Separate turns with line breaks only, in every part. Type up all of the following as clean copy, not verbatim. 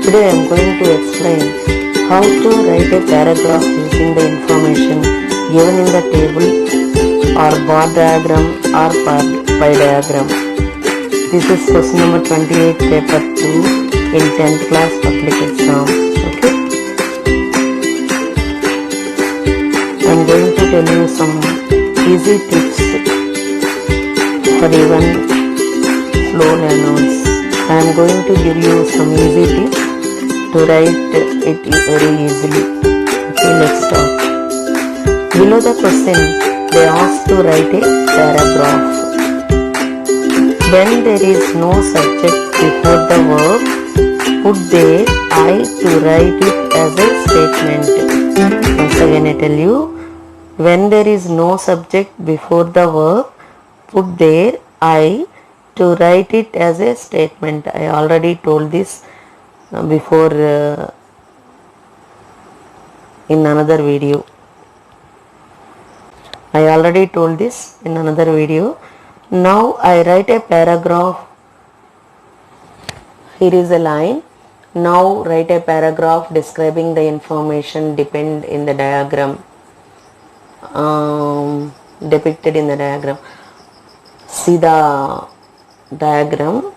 Today I am going to explain how to write a paragraph using the information given in the table or bar diagram or pie diagram. This is question number 28, paper 2 in 10th class public exam. Okay. I am going to tell you some easy tips for even slow learners. I am going to give you some easy tips to write it very easily. Okay, let's start. Below the question, they ask to write a paragraph. When there is no subject before the verb, put there I to write it as a statement. Once again I tell you, when there is no subject before the verb, put there I to write it as a statement. I already told this before in another video. Now I write a paragraph. Here is a line. Now write a paragraph describing the information depicted in the diagram. See the diagram.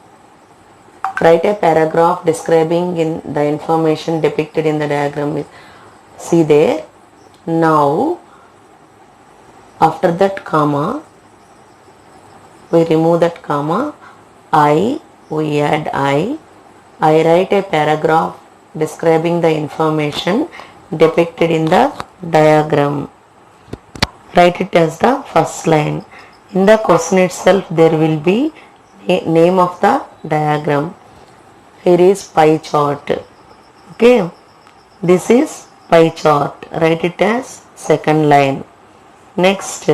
Write a paragraph describing the information depicted in the diagram. See there. Now, after that comma, we remove that comma. We add I write a paragraph describing the information depicted in the diagram. Write it as the first line. In the question itself, there will be name of the diagram. Here is pie chart. Okay, this is pie chart. Write it as second line. Next,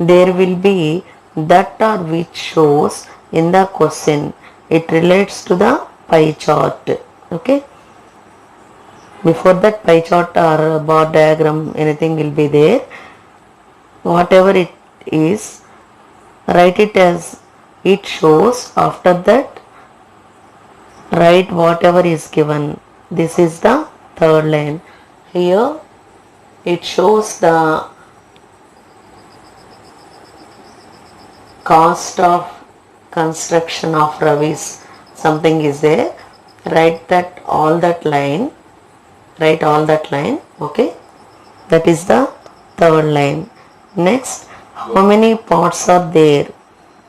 there will be that or which shows in the question. It relates to the pie chart. Okay. Before that, pie chart or bar diagram, anything will be there. Whatever it is, write it as it shows. After that, write whatever is given. This is the third line. Here it shows the cost of construction of Ravi's. Something is there. Write that all that line. Okay. That is the third line. Next, how many parts are there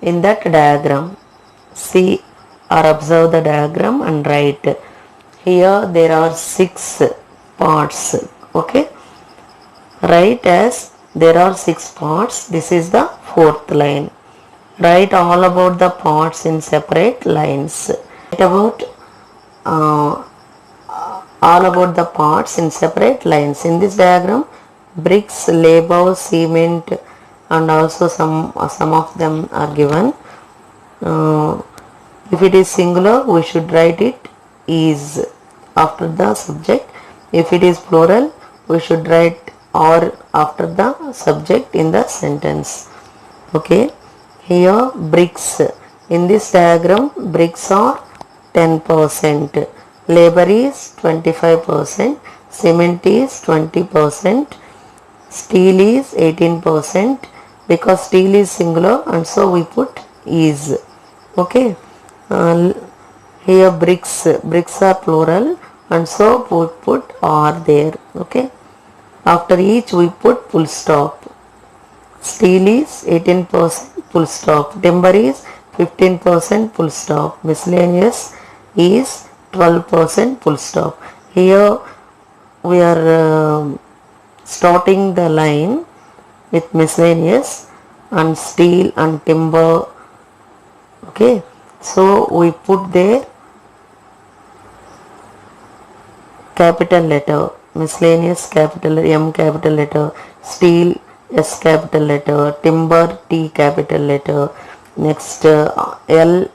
in that diagram? See or observe the diagram and write. Here there are 6 parts. Okay. Write as there are 6 parts. This is the fourth line. Write all about the parts in separate lines. Write about all about the parts in separate lines. In this diagram, bricks, labor, cement, and also some of them are given. If it is singular, we should write it is after the subject. If it is plural, we should write or after the subject in the sentence. Okay. Here bricks. In this diagram, bricks are 10%. Labor is 25%. Cement is 20%. Steel is 18%. Because steel is singular and so we put is. Okay. Here bricks are plural and so we put are there. Okay. After each we put full stop. Steel is 18%, full stop. Timber is 15%, full stop. Miscellaneous is 12%, full stop. Here we are starting the line with miscellaneous and steel and timber. Okay, so we put there capital letter, miscellaneous capital M capital letter, steel S capital letter, timber T capital letter, next L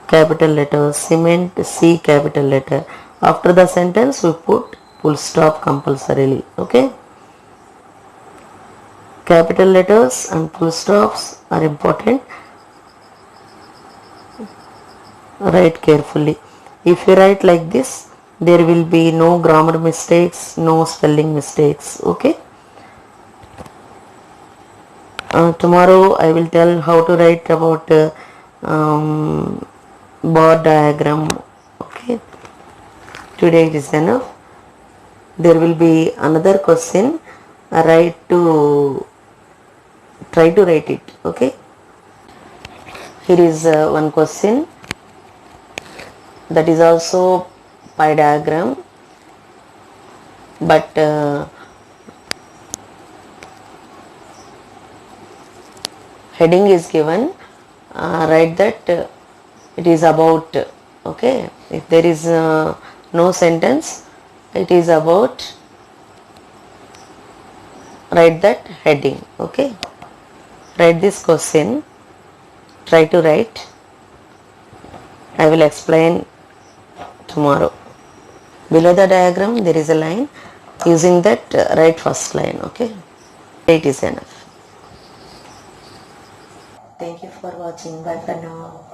capital letter, cement C capital letter. After the sentence we put full stop compulsorily. Okay. Capital letters and full stops are important. Write carefully. If you write like this, there will be no grammar mistakes, no spelling mistakes. Okay. Tomorrow I will tell how to write about bar diagram. Okay. Today it is enough. There will be another question. Try to write it. Okay. Here is one question that is also pie diagram, but heading is given. Write that it is about. Okay. If there is no sentence, it is about. Write that heading. Okay. Write this question. Try to write. I will explain tomorrow. Below the diagram there is a line. Using that write first line. Okay. It is enough. Thank you for watching. Bye for now.